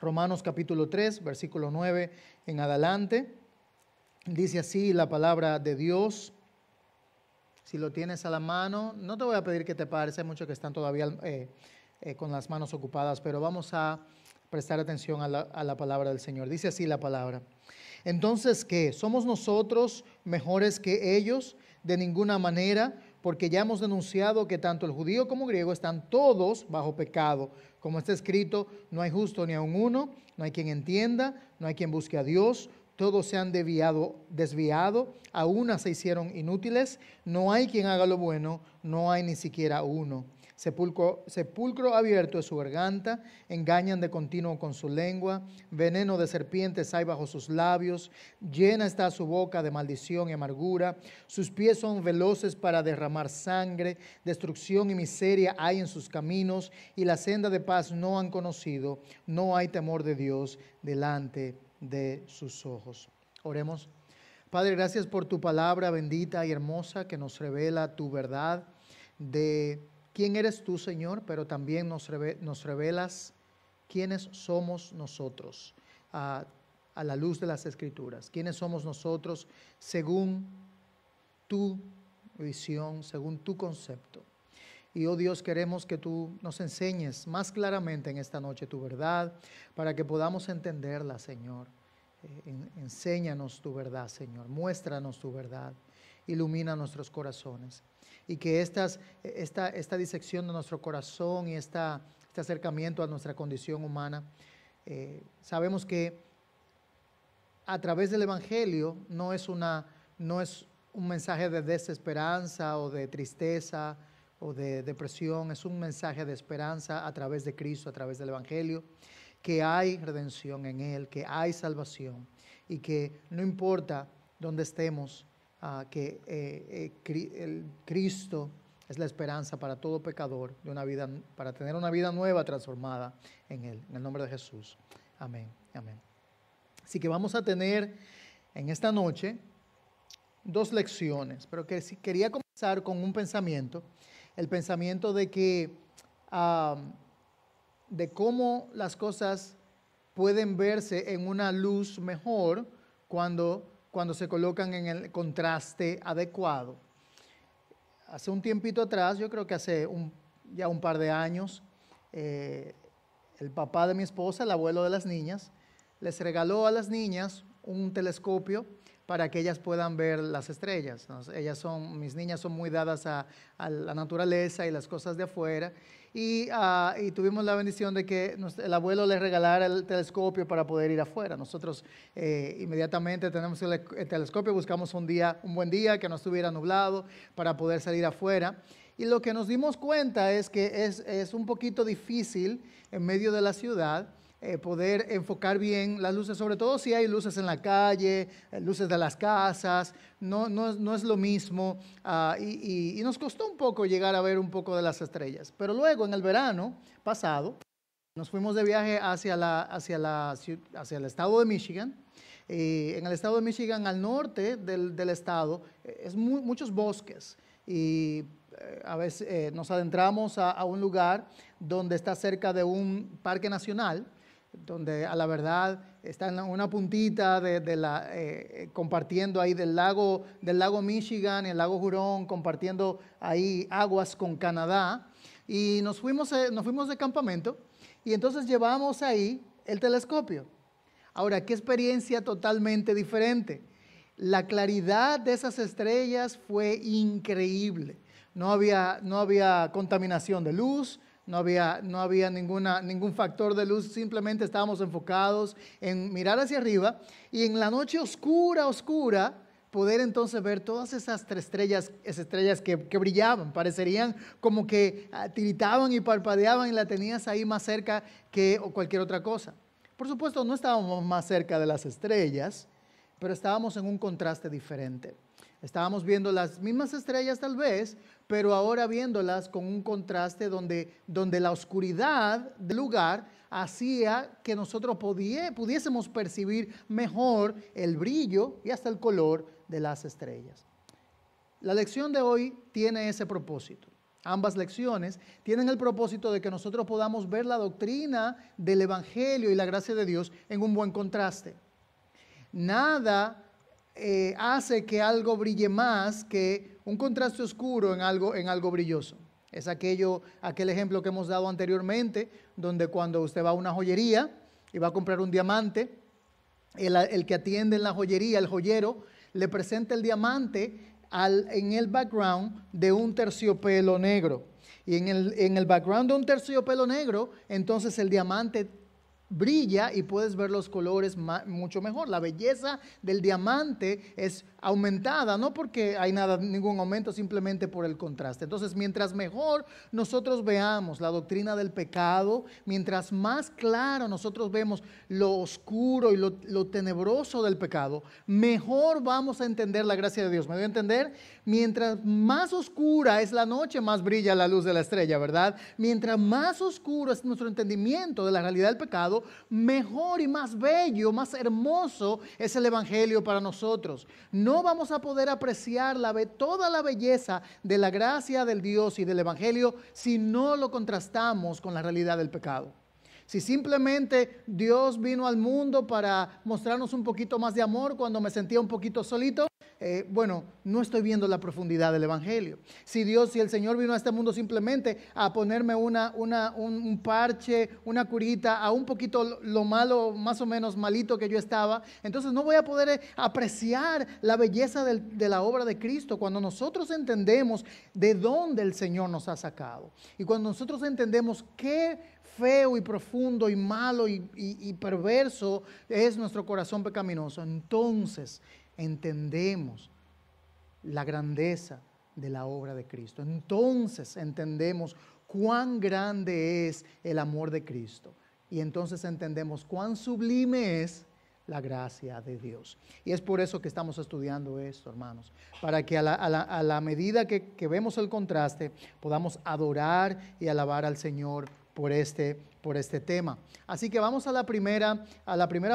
Romanos capítulo 3, versículo 9 en adelante. Dice así la palabra de Dios. Si lo tienes a la mano, no te voy a pedir que te pares, hay muchos que están todavía con las manos ocupadas, pero vamos a prestar atención a la palabra del Señor. Dice así la palabra. Entonces, ¿qué? ¿Somos nosotros mejores que ellos? De ninguna manera, porque ya hemos denunciado que tanto el judío como el griego están todos bajo pecado. Como está escrito, no hay justo ni aun uno, no hay quien entienda, no hay quien busque a Dios. Todos se han desviado, a una se hicieron inútiles, no hay quien haga lo bueno, no hay ni siquiera uno. Sepulcro abierto es su garganta, engañan de continuo con su lengua, veneno de serpientes hay bajo sus labios, llena está su boca de maldición y amargura, sus pies son veloces para derramar sangre, destrucción y miseria hay en sus caminos, y la senda de paz no han conocido, no hay temor de Dios delante de sus ojos. Oremos. Padre, gracias por tu palabra bendita y hermosa que nos revela tu verdad de quién eres tú, Señor, pero también nos revelas quiénes somos nosotros a la luz de las Escrituras. Quiénes somos nosotros según tu visión, según tu concepto. Y, oh Dios, queremos que tú nos enseñes más claramente en esta noche tu verdad para que podamos entenderla, Señor. Enséñanos tu verdad, Señor. Muéstranos tu verdad. Ilumina nuestros corazones. Y que esta disección de nuestro corazón y este acercamiento a nuestra condición humana, sabemos que a través del Evangelio no es un mensaje de desesperanza o de tristeza o de depresión, es un mensaje de esperanza a través de Cristo, a través del Evangelio, que hay redención en Él, que hay salvación y que no importa dónde estemos, que el Cristo es la esperanza para todo pecador, para tener una vida nueva transformada en Él. En el nombre de Jesús. Amén. Amén. Así que vamos a tener en esta noche dos lecciones, pero quería comenzar con un pensamiento, el pensamiento de que de cómo las cosas pueden verse en una luz mejor cuando se colocan en el contraste adecuado. Hace un tiempito atrás, yo creo que ya un par de años, el papá de mi esposa, el abuelo de las niñas, les regaló a las niñas un telescopio para que ellas puedan ver las estrellas. Mis niñas son muy dadas a la naturaleza y las cosas de afuera, y tuvimos la bendición de que el abuelo les regalara el telescopio para poder ir afuera. Nosotros inmediatamente tenemos el telescopio, buscamos un buen día que no estuviera nublado para poder salir afuera. Y lo que nos dimos cuenta es que es un poquito difícil en medio de la ciudad poder enfocar bien las luces, sobre todo si hay luces en la calle, luces de las casas, no es lo mismo, y nos costó un poco llegar a ver un poco de las estrellas. Pero luego en el verano pasado nos fuimos de viaje hacia el estado de Michigan. En el estado de Michigan, al norte del estado, es muchos bosques, y a veces nos adentramos a un lugar donde está cerca de un parque nacional, donde a la verdad está en una puntita compartiendo ahí del lago Michigan y el lago Hurón, compartiendo ahí aguas con Canadá, y nos fuimos de campamento, y entonces llevamos ahí el telescopio. Ahora, qué experiencia totalmente diferente. La claridad de esas estrellas fue increíble. No había contaminación de luz, no había ningún factor de luz, simplemente estábamos enfocados en mirar hacia arriba, y en la noche oscura, poder entonces ver todas esas esas estrellas que brillaban, parecerían como que tiritaban y parpadeaban, y la tenías ahí más cerca que cualquier otra cosa. Por supuesto, no estábamos más cerca de las estrellas, pero estábamos en un contraste diferente. Estábamos viendo las mismas estrellas tal vez, pero ahora viéndolas con un contraste donde la oscuridad del lugar hacía que nosotros pudiésemos percibir mejor el brillo y hasta el color de las estrellas. La lección de hoy tiene ese propósito. ambas lecciones, tienen el propósito de que nosotros podamos ver la doctrina del Evangelio y la gracia de Dios en un buen contraste. Nada hace que algo brille más que un contraste oscuro en algo brilloso. Es aquel ejemplo que hemos dado anteriormente, donde cuando usted va a una joyería y va a comprar un diamante, el que atiende en la joyería, el joyero, le presenta el diamante en el background de un terciopelo negro. Y en el background de un terciopelo negro, entonces el diamante brilla y puedes ver los colores mucho mejor. La belleza del diamante es aumentada, no porque hay ningún aumento, simplemente por el contraste. Entonces, mientras mejor nosotros veamos la doctrina del pecado, mientras más claro nosotros vemos lo oscuro y lo tenebroso del pecado, mejor vamos a entender la gracia de Dios. ¿Me doy a entender? Mientras más oscura es la noche, más brilla la luz de la estrella, ¿verdad? Mientras más oscuro es nuestro entendimiento de la realidad del pecado, mejor y más bello, más hermoso es el Evangelio para nosotros. No vamos a poder apreciar toda la belleza de la gracia del Dios y del Evangelio si no lo contrastamos con la realidad del pecado. Si simplemente Dios vino al mundo para mostrarnos un poquito más de amor cuando me sentía un poquito solito, bueno, no estoy viendo la profundidad del Evangelio. Si el Señor vino a este mundo simplemente a ponerme un parche, una curita, a un poquito lo malo, más o menos malito que yo estaba, entonces no voy a poder apreciar la belleza de la obra de Cristo. Cuando nosotros entendemos de dónde el Señor nos ha sacado y cuando nosotros entendemos qué feo y profundo y malo y perverso es nuestro corazón pecaminoso, entonces entendemos la grandeza de la obra de Cristo. Entonces entendemos cuán grande es el amor de Cristo. Y entonces entendemos cuán sublime es la gracia de Dios. Y es por eso que estamos estudiando esto, hermanos. Para que a la medida que vemos el contraste, podamos adorar y alabar al Señor por este tema. Así que vamos a la primera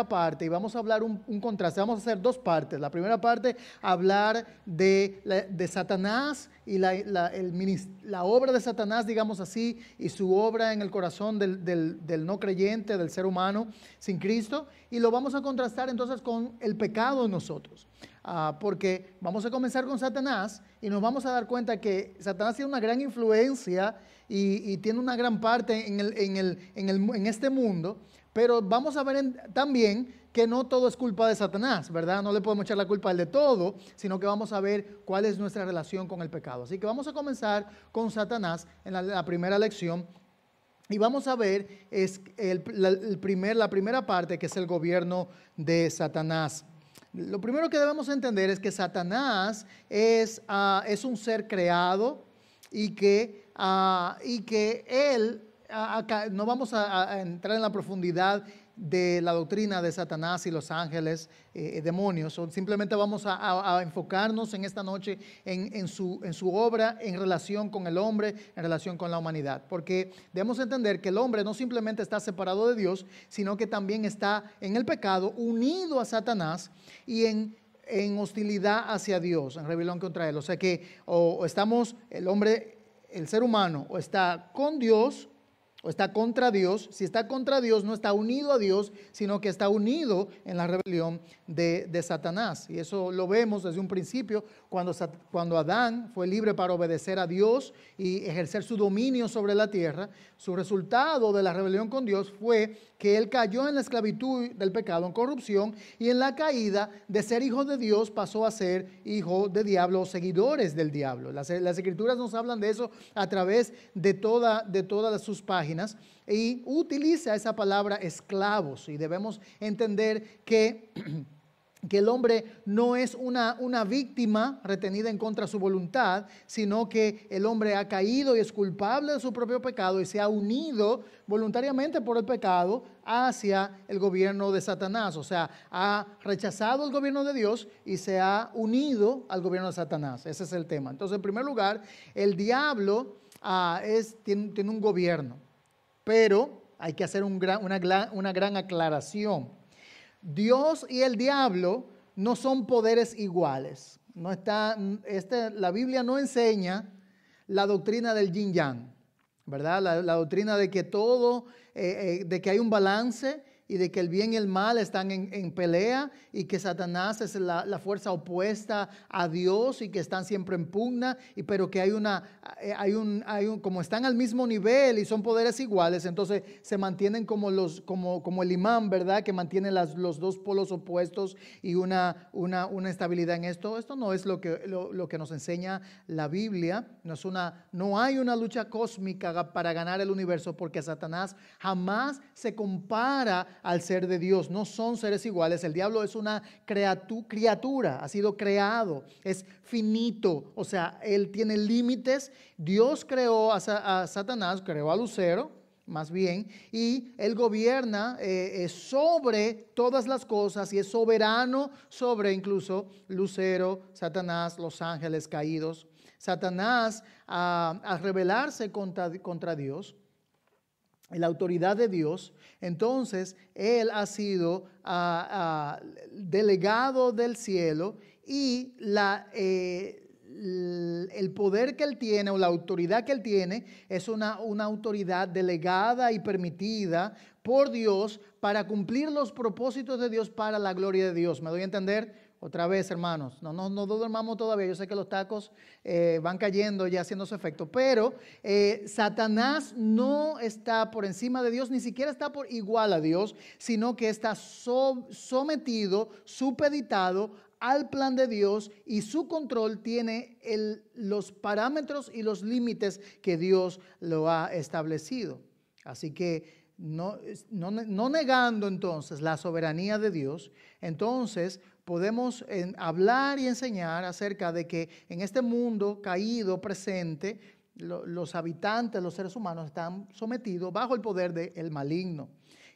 parte y vamos a hablar un contraste. Vamos a hacer dos partes. La primera parte, hablar de Satanás y la obra de Satanás, digamos así, y su obra en el corazón del no creyente, del ser humano sin Cristo. Y lo vamos a contrastar entonces con el pecado en nosotros. Porque vamos a comenzar con Satanás y nos vamos a dar cuenta que Satanás tiene una gran influencia y tiene una gran parte en este mundo, pero vamos a ver también que no todo es culpa de Satanás, ¿verdad? No le podemos echar la culpa a él de todo, sino que vamos a ver cuál es nuestra relación con el pecado. Así que vamos a comenzar con Satanás en la primera lección. Y vamos a ver la primera parte, que es el gobierno de Satanás. Lo primero que debemos entender es que Satanás es un ser creado y que él, no vamos a entrar en la profundidad de la doctrina de Satanás y los ángeles, demonios, simplemente vamos a enfocarnos en esta noche en su obra en relación con el hombre, en relación con la humanidad, porque debemos entender que el hombre no simplemente está separado de Dios, sino que también está en el pecado, unido a Satanás y en hostilidad hacia Dios, en rebelión contra él. O sea que el ser humano, o está con Dios o está contra Dios. Si está contra Dios, no está unido a Dios, sino que está unido en la rebelión de Satanás. Y eso lo vemos desde un principio, cuando Adán fue libre para obedecer a Dios y ejercer su dominio sobre la tierra. Su resultado de la rebelión con Dios fue que él cayó en la esclavitud del pecado, en corrupción, y en la caída de ser hijo de Dios pasó a ser hijo de diablo o seguidores del diablo. Las escrituras nos hablan de eso a través de todas sus páginas, y utiliza esa palabra esclavos, y debemos entender que el hombre no es una víctima retenida en contra de su voluntad, sino que el hombre ha caído y es culpable de su propio pecado y se ha unido voluntariamente por el pecado hacia el gobierno de Satanás. O sea, ha rechazado el gobierno de Dios y se ha unido al gobierno de Satanás. Ese es el tema. Entonces, en primer lugar, el diablo tiene un gobierno, pero hay que hacer una gran aclaración. Dios y el diablo no son poderes iguales. La Biblia no enseña la doctrina del yin yang, ¿verdad? La doctrina de que todo, de que hay un balance y de que el bien y el mal están en pelea y que Satanás es la fuerza opuesta a Dios y que están siempre en pugna, pero que como están al mismo nivel y son poderes iguales, entonces se mantienen como el imán, ¿verdad? Que mantiene los dos polos opuestos y una estabilidad en esto. Esto no es lo que nos enseña la Biblia. No hay una lucha cósmica para ganar el universo, porque Satanás jamás se compara al ser de Dios. No son seres iguales. El diablo es una criatura, ha sido creado, es finito, o sea, él tiene límites. Dios creó a Satanás, creó a Lucero, más bien, y él gobierna sobre todas las cosas y es soberano sobre incluso Lucero, Satanás, los ángeles caídos. Satanás, al rebelarse contra Dios, la autoridad de Dios, entonces él ha sido delegado del cielo y el poder que él tiene o la autoridad que él tiene es una autoridad delegada y permitida por Dios para cumplir los propósitos de Dios para la gloria de Dios. ¿Me doy a entender? Otra vez, hermanos, no dormamos todavía. Yo sé que los tacos van cayendo ya haciendo su efecto, pero Satanás no está por encima de Dios, ni siquiera está por igual a Dios, sino que está sometido, supeditado al plan de Dios, y su control tiene los parámetros y los límites que Dios lo ha establecido. Así que no negando entonces la soberanía de Dios, entonces podemos hablar y enseñar acerca de que en este mundo caído presente, los habitantes, los seres humanos están sometidos bajo el poder del maligno,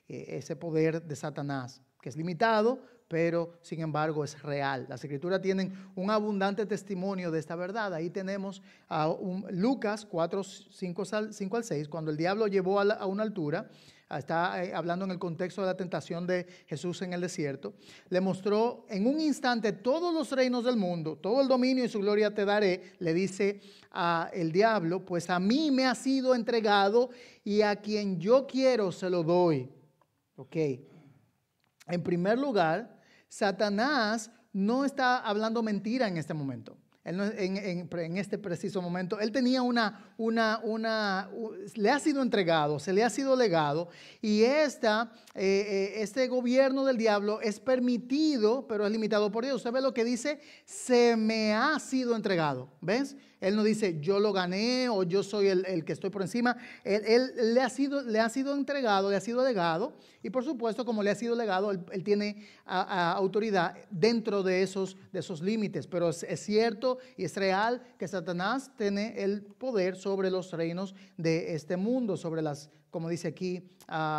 ese poder de Satanás, que es limitado, pero sin embargo es real. Las Escrituras tienen un abundante testimonio de esta verdad. Ahí tenemos a Lucas 4, 5 al 6, cuando el diablo llevó a una altura. Está hablando en el contexto de la tentación de Jesús en el desierto. Le mostró en un instante todos los reinos del mundo, todo el dominio y su gloria te daré. Le dice el diablo, pues a mí me ha sido entregado y a quien yo quiero se lo doy. Ok. En primer lugar, Satanás no está hablando mentira en este momento. En este preciso momento, él tenía le ha sido entregado, se le ha sido legado, y este gobierno del diablo es permitido, pero es limitado por Dios. Usted ve lo que dice, se me ha sido entregado, ¿ves? Él no dice yo lo gané o yo soy el que estoy por encima. Él le ha sido entregado, le ha sido legado, y por supuesto, como le ha sido legado, él tiene autoridad dentro de esos límites. Pero es cierto y es real que Satanás tiene el poder sobre los reinos de este mundo, sobre como dice aquí,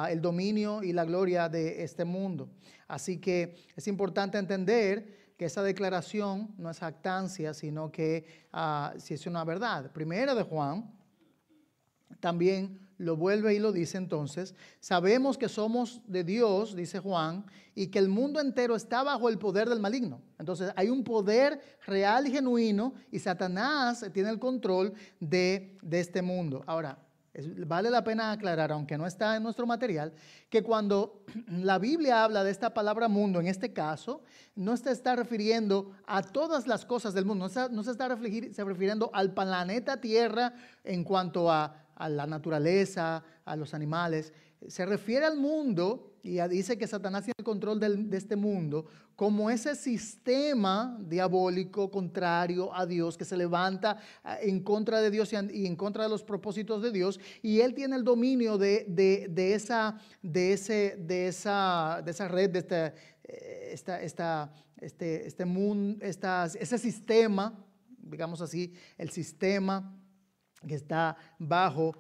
el dominio y la gloria de este mundo. Así que es importante entender que esa declaración no es jactancia, sino que si es una verdad. Primera de Juan también lo vuelve y lo dice entonces. Sabemos que somos de Dios, dice Juan, y que el mundo entero está bajo el poder del maligno. Entonces hay un poder real y genuino, y Satanás tiene el control de este mundo. Ahora, vale la pena aclarar, aunque no está en nuestro material, que cuando la Biblia habla de esta palabra mundo, en este caso, no se está refiriendo a todas las cosas del mundo, no se está refiriendo al planeta Tierra en cuanto a la naturaleza, a los animales. Se refiere al mundo, y dice que Satanás tiene el control de este mundo como ese sistema diabólico contrario a Dios, que se levanta en contra de Dios y en contra de los propósitos de Dios, y él tiene el dominio de esa red, este mundo, ese sistema, digamos así, el sistema que está bajo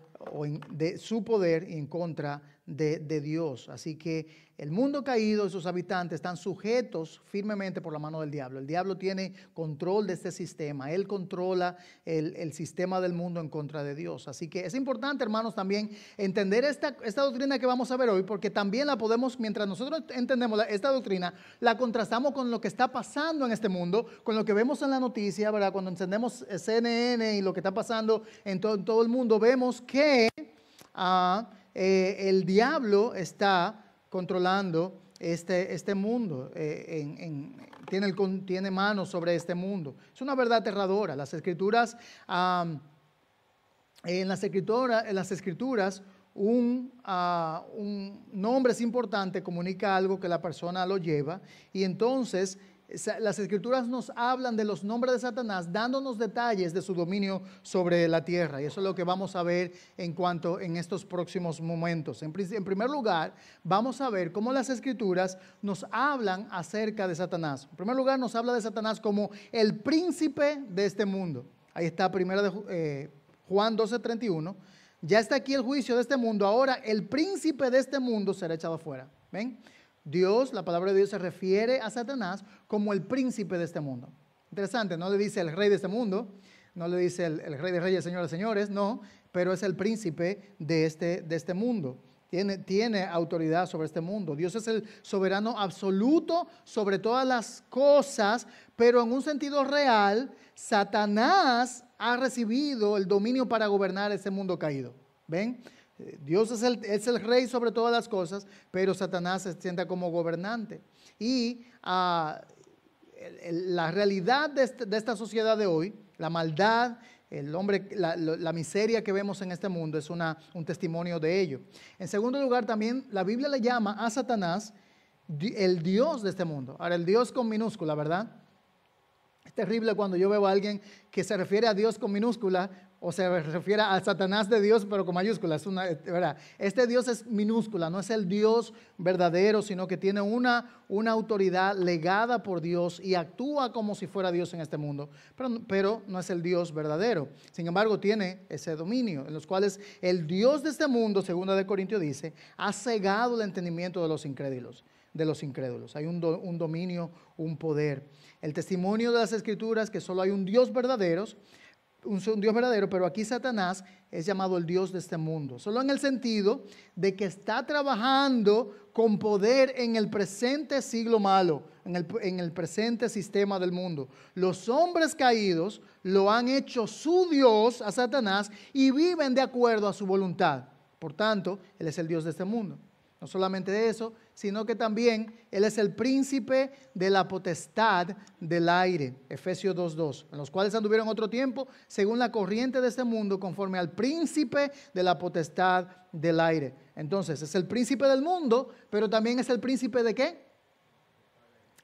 de su poder en contra de Dios. Así que el mundo caído y sus habitantes están sujetos firmemente por la mano del diablo. El diablo tiene control de este sistema. Él controla el sistema del mundo en contra de Dios. Así que es importante, hermanos, también entender esta doctrina que vamos a ver hoy, porque también la podemos, mientras nosotros entendemos esta doctrina, la contrastamos con lo que está pasando en este mundo, con lo que vemos en la noticia, ¿verdad? Cuando encendemos CNN y lo que está pasando en todo el mundo, vemos que el diablo está controlando este mundo, tiene manos sobre este mundo. Es una verdad aterradora. Las escrituras, en las escrituras, un nombre es importante, comunica algo que la persona lo lleva, y entonces las escrituras nos hablan de los nombres de Satanás, dándonos detalles de su dominio sobre la tierra. Y eso es lo que vamos a ver en estos próximos momentos. En primer lugar, vamos a ver cómo las escrituras nos hablan acerca de Satanás. En primer lugar, nos habla de Satanás como el príncipe de este mundo. Ahí está Juan 12:31. Ya está aquí el juicio de este mundo. Ahora el príncipe de este mundo será echado afuera. ¿Ven? Dios, la palabra de Dios se refiere a Satanás como el príncipe de este mundo. Interesante, no le dice el rey de este mundo, no le dice el rey de reyes, señor de señores, no, pero es el príncipe de este mundo. Tiene autoridad sobre este mundo. Dios es el soberano absoluto sobre todas las cosas, pero en un sentido real, Satanás ha recibido el dominio para gobernar ese mundo caído. ¿Ven? Dios es el rey sobre todas las cosas, pero Satanás se sienta como gobernante. Y la realidad de esta sociedad de hoy, la maldad, el hombre, la miseria que vemos en este mundo es un testimonio de ello. En segundo lugar, también la Biblia le llama a Satanás el Dios de este mundo. Ahora, el Dios con minúscula, ¿verdad? Es terrible cuando yo veo a alguien que se refiere a Dios con minúscula o se refiere a Satanás de Dios pero con mayúsculas. ¿Verdad? Este Dios es minúscula, no es el Dios verdadero, sino que tiene una autoridad legada por Dios y actúa como si fuera Dios en este mundo, pero no es el Dios verdadero. Sin embargo, tiene ese dominio, en los cuales el Dios de este mundo, 2 Corintios dice, ha cegado el entendimiento de los incrédulos. Hay un dominio, un poder. El testimonio de las Escrituras que solo hay un Dios verdadero, pero aquí Satanás es llamado el Dios de este mundo, solo en el sentido de que está trabajando con poder en el presente siglo malo, en el presente sistema del mundo. Los hombres caídos lo han hecho su Dios a Satanás y viven de acuerdo a su voluntad. Por tanto, él es el Dios de este mundo. No solamente eso, sino que también Él es el príncipe de la potestad del aire, Efesios 2:2, en los cuales anduvieron otro tiempo, según la corriente de este mundo, conforme al príncipe de la potestad del aire. Entonces, es el príncipe del mundo, pero también es el príncipe ¿de qué?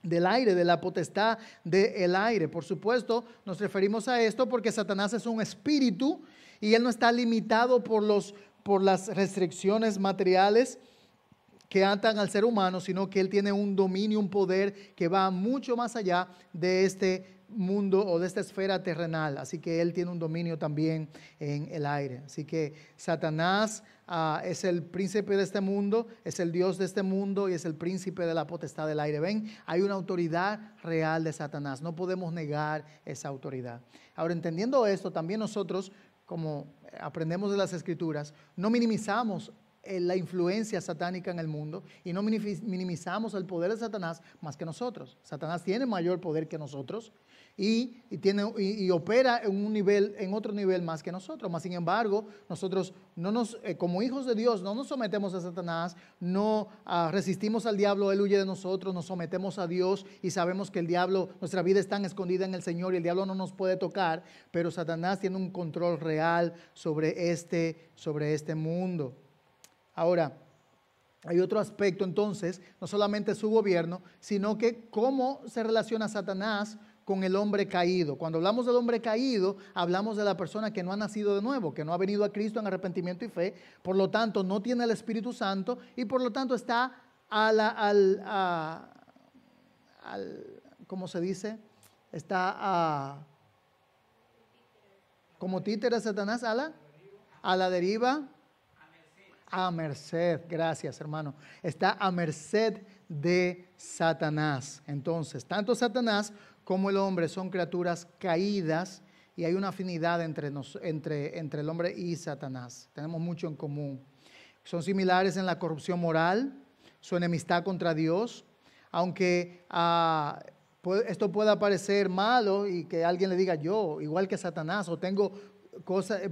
Del aire, de la potestad del aire. Por supuesto, nos referimos a esto porque Satanás es un espíritu y Él no está limitado por las restricciones materiales que atan al ser humano, sino que Él tiene un dominio, un poder que va mucho más allá de este mundo o de esta esfera terrenal. Así que Él tiene un dominio también en el aire. Así que Satanás es el príncipe de este mundo, es el Dios de este mundo y es el príncipe de la potestad del aire. ¿Ven? Hay una autoridad real de Satanás. No podemos negar esa autoridad. Ahora, entendiendo esto, también nosotros, como aprendemos de las Escrituras, no minimizamos la influencia satánica en el mundo y no minimizamos el poder de Satanás más que nosotros. Satanás tiene mayor poder que nosotros y opera en otro nivel más que nosotros. Mas, sin embargo, nosotros como hijos de Dios, no nos sometemos a Satanás, no resistimos al diablo, él huye de nosotros, nos sometemos a Dios y sabemos que el diablo, nuestra vida está escondida en el Señor y el diablo no nos puede tocar, pero Satanás tiene un control real sobre este mundo. Ahora, hay otro aspecto entonces, no solamente su gobierno, sino que cómo se relaciona Satanás con el hombre caído. Cuando hablamos del hombre caído, hablamos de la persona que no ha nacido de nuevo, que no ha venido a Cristo en arrepentimiento y fe, por lo tanto no tiene el Espíritu Santo y por lo tanto está ¿cómo se dice? Está como títere de Satanás a la deriva, a merced, gracias hermano, está a merced de Satanás. Entonces, tanto Satanás como el hombre son criaturas caídas y hay una afinidad entre el hombre y Satanás. Tenemos mucho en común. Son similares en la corrupción moral, su enemistad contra Dios, aunque esto pueda parecer malo y que alguien le diga yo, igual que Satanás, o tengo cosas,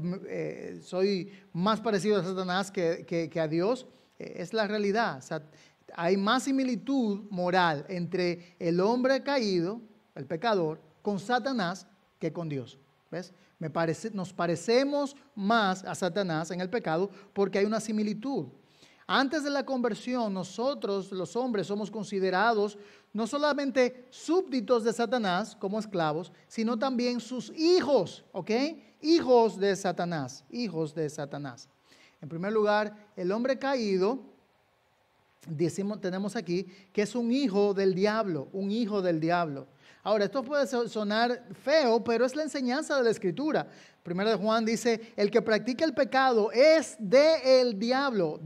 soy más parecido a Satanás que a Dios, es la realidad. O sea, hay más similitud moral entre el hombre caído, el pecador, con Satanás que con Dios. ¿Ves? Nos parecemos más a Satanás en el pecado porque hay una similitud. Antes de la conversión, nosotros, los hombres, somos considerados no solamente súbditos de Satanás como esclavos, sino también sus hijos, ¿ok? Hijos de Satanás, hijos de Satanás. En primer lugar, el hombre caído, tenemos aquí que es un hijo del diablo, un hijo del diablo. Ahora, esto puede sonar feo, pero es la enseñanza de la Escritura. Primero de Juan dice, el que practica el pecado es del diablo,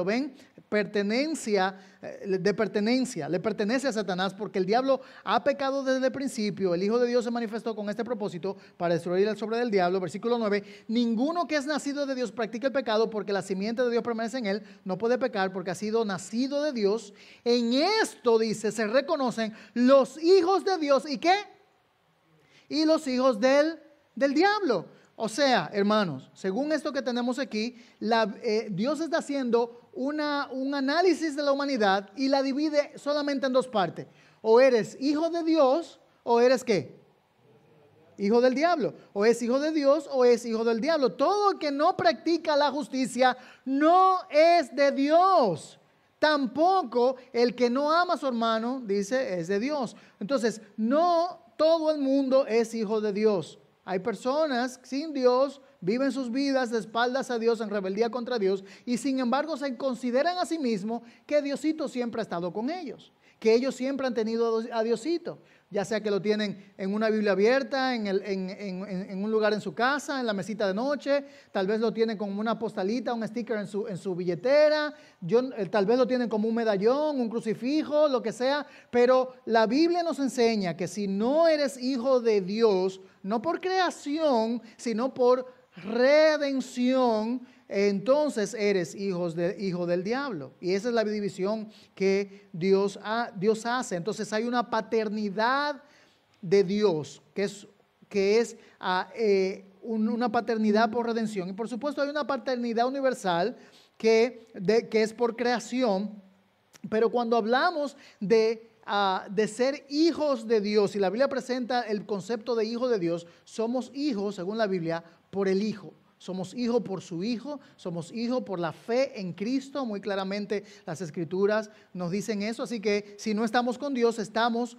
¿ven? Le pertenece a Satanás porque el diablo ha pecado desde el principio. El Hijo de Dios se manifestó con este propósito para destruir el sobre del diablo. Versículo 9, ninguno que es nacido de Dios practica el pecado porque la simiente de Dios permanece en él. No puede pecar porque ha sido nacido de Dios. En esto, dice, se reconocen los hijos de Dios. ¿Y qué? Y los hijos del diablo. O sea, hermanos, según esto que tenemos aquí, Dios está haciendo un análisis de la humanidad y la divide solamente en dos partes. O eres hijo de Dios o eres ¿qué? Hijo del diablo. O es hijo de Dios o es hijo del diablo. Todo el que no practica la justicia no es de Dios. Tampoco el que no ama a su hermano, dice, es de Dios. Entonces, no todo el mundo es hijo de Dios. Hay personas sin Dios, viven sus vidas de espaldas a Dios en rebeldía contra Dios y sin embargo se consideran a sí mismos que Diosito siempre ha estado con ellos, que ellos siempre han tenido a Diosito, ya sea que lo tienen en una Biblia abierta, en un lugar en su casa, en la mesita de noche, tal vez lo tienen como una postalita, un sticker en su billetera, tal vez lo tienen como un medallón, un crucifijo, lo que sea, pero la Biblia nos enseña que si no eres hijo de Dios, no por creación, sino por redención, entonces eres hijo del diablo. Y esa es la división que Dios hace. Entonces hay una paternidad de Dios, que es una paternidad por redención. Y por supuesto hay una paternidad universal que es por creación. Pero cuando hablamos de ser hijos de Dios, y la Biblia presenta el concepto de hijo de Dios, somos hijos, según la Biblia, por el Hijo. Somos hijos por su Hijo, somos hijos por la fe en Cristo. Muy claramente las Escrituras nos dicen eso. Así que si no estamos con Dios, estamos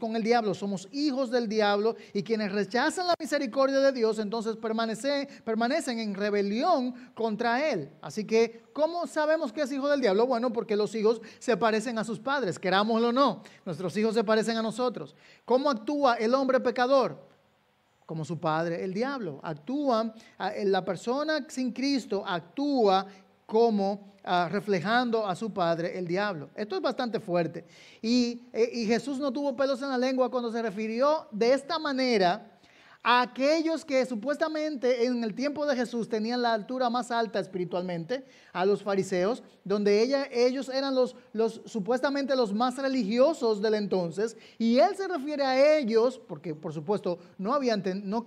con el diablo. Somos hijos del diablo y quienes rechazan la misericordia de Dios, entonces permanecen en rebelión contra Él. Así que, ¿cómo sabemos que es hijo del diablo? Bueno, porque los hijos se parecen a sus padres, querámoslo o no. Nuestros hijos se parecen a nosotros. ¿Cómo actúa el hombre pecador? Como su padre, el diablo. La persona sin Cristo actúa como reflejando a su padre, el diablo. Esto es bastante fuerte. Y Jesús no tuvo pelos en la lengua cuando se refirió de esta manera a aquellos que supuestamente en el tiempo de Jesús tenían la altura más alta espiritualmente, a los fariseos, donde ellos eran supuestamente los más religiosos del entonces, y él se refiere a ellos, porque por supuesto no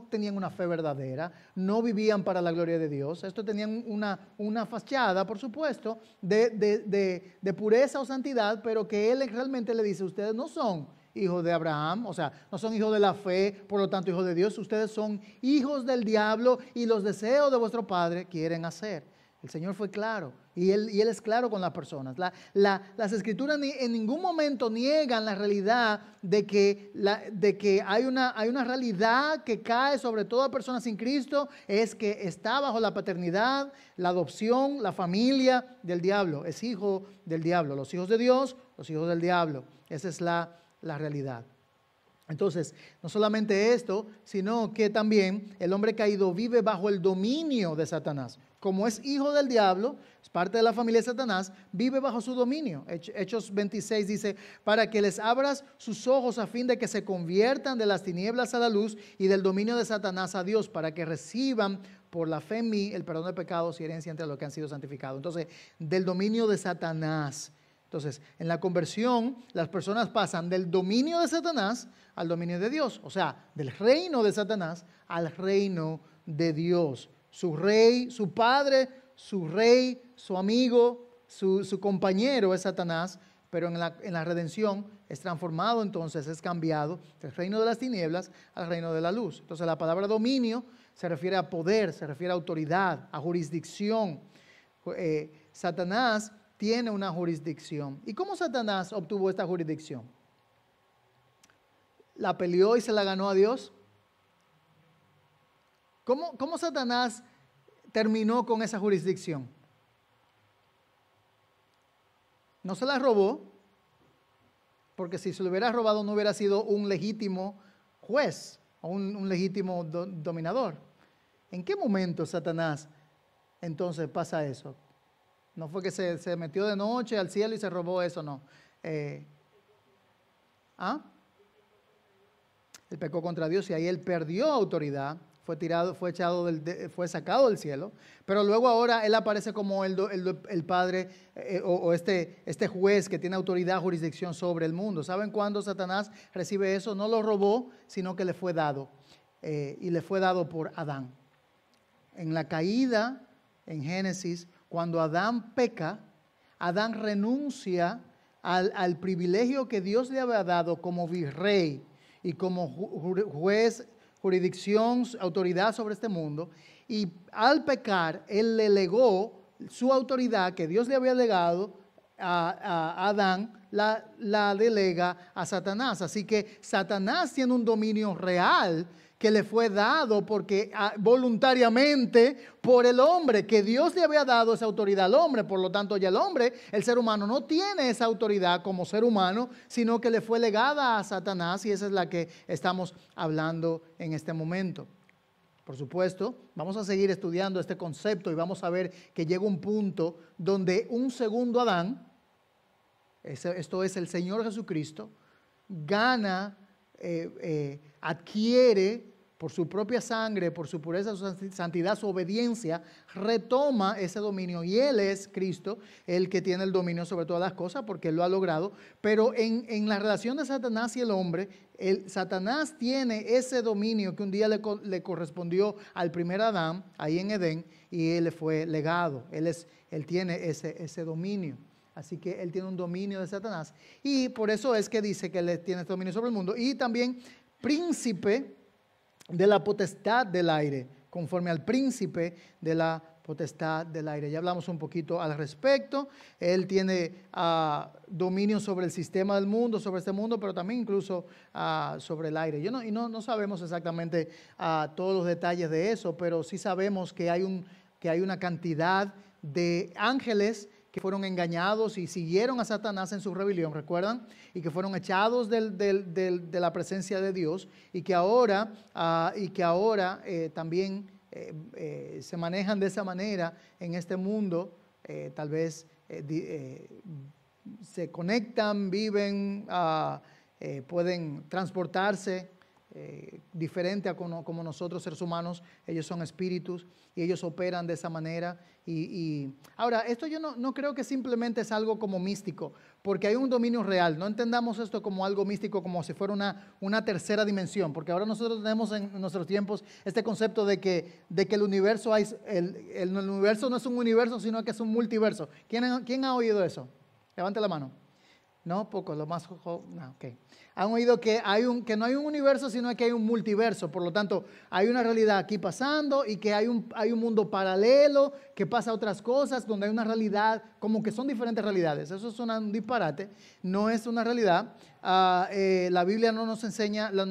tenían una fe verdadera, no vivían para la gloria de Dios, esto tenían una fachada, por supuesto, de pureza o santidad, pero que él realmente le dice, ustedes no son hijos de Abraham, o sea, no son hijos de la fe, por lo tanto hijos de Dios, ustedes son hijos del diablo y los deseos de vuestro padre quieren hacer. El Señor fue claro y Él es claro con las personas. Las Escrituras en ningún momento niegan la realidad de que hay una realidad que cae sobre toda persona sin Cristo, es que está bajo la paternidad, la adopción, la familia del diablo, es hijo del diablo. Los hijos de Dios, los hijos del diablo. Esa es la realidad. Entonces, no solamente esto, sino que también el hombre caído vive bajo el dominio de Satanás. Como es hijo del diablo, es parte de la familia de Satanás, vive bajo su dominio. Hechos 26 dice, para que les abras sus ojos a fin de que se conviertan de las tinieblas a la luz y del dominio de Satanás a Dios, para que reciban por la fe en mí el perdón de pecados y herencia entre los que han sido santificados. Entonces, del dominio de Satanás. Entonces, en la conversión, las personas pasan del dominio de Satanás al dominio de Dios. O sea, del reino de Satanás al reino de Dios. Su rey, su padre, su rey, su amigo, su compañero es Satanás, pero en la redención es transformado, entonces es cambiado del reino de las tinieblas al reino de la luz. Entonces, la palabra dominio se refiere a poder, se refiere a autoridad, a jurisdicción. Satanás tiene una jurisdicción. ¿Y cómo Satanás obtuvo esta jurisdicción? ¿La peleó y se la ganó a Dios? ¿Cómo Satanás terminó con esa jurisdicción? No se la robó, porque si se lo hubiera robado no hubiera sido un legítimo juez o un legítimo dominador. ¿En qué momento Satanás entonces pasa eso? No fue que se metió de noche al cielo y se robó eso, no. Él pecó contra Dios y ahí él perdió autoridad, fue sacado del cielo, pero luego ahora él aparece como el padre este juez que tiene autoridad, jurisdicción sobre el mundo. ¿Saben cuándo Satanás recibe eso? No lo robó, sino que le fue dado, y le fue dado por Adán. En la caída, en Génesis, cuando Adán peca, Adán renuncia al privilegio que Dios le había dado como virrey y como juez, jurisdicción, autoridad sobre este mundo. Y al pecar, él le legó su autoridad que Dios le había legado a Adán, la delega a Satanás. Así que Satanás tiene un dominio real que le fue dado porque voluntariamente por el hombre, que Dios le había dado esa autoridad al hombre. Por lo tanto, ya el hombre, el ser humano, no tiene esa autoridad como ser humano, sino que le fue legada a Satanás, y esa es la que estamos hablando en este momento. Por supuesto, vamos a seguir estudiando este concepto y vamos a ver que llega un punto donde un segundo Adán, esto es el Señor Jesucristo, gana, adquiere por su propia sangre, por su pureza, su santidad, su obediencia, retoma ese dominio, y Él es Cristo, el que tiene el dominio sobre todas las cosas, porque Él lo ha logrado. Pero en la relación de Satanás y el hombre, Satanás tiene ese dominio que un día le correspondió al primer Adán, ahí en Edén, y Él le fue legado. Él tiene ese dominio. Así que Él tiene un dominio de Satanás, y por eso es que dice que Él tiene este dominio sobre el mundo, y también príncipe de la potestad del aire, conforme al príncipe de la potestad del aire. Ya hablamos un poquito al respecto. Él tiene dominio sobre el sistema del mundo, sobre este mundo, pero también incluso sobre el aire. No sabemos exactamente todos los detalles de eso, pero sí sabemos que hay una cantidad de ángeles que fueron engañados y siguieron a Satanás en su rebelión, ¿recuerdan? Y que fueron echados de la presencia de Dios, y que ahora también se manejan de esa manera en este mundo. Tal vez se conectan, viven, pueden transportarse diferente a como nosotros seres humanos. Ellos son espíritus y ellos operan de esa manera. Y ahora, esto yo no creo que simplemente es algo como místico, porque hay un dominio real. No entendamos esto como algo místico, como si fuera una tercera dimensión, porque ahora nosotros tenemos en nuestros tiempos este concepto de que el universo, el universo no es un universo, sino que es un multiverso. ¿Quién ha oído eso? Levante la mano. No, pocos, lo más... okay. Han oído que no hay un universo, sino que hay un multiverso. Por lo tanto, hay una realidad aquí pasando, y que hay un mundo paralelo que pasa otras cosas, donde hay una realidad, como que son diferentes realidades. Eso es un disparate, no es una realidad. La Biblia no nos enseña, la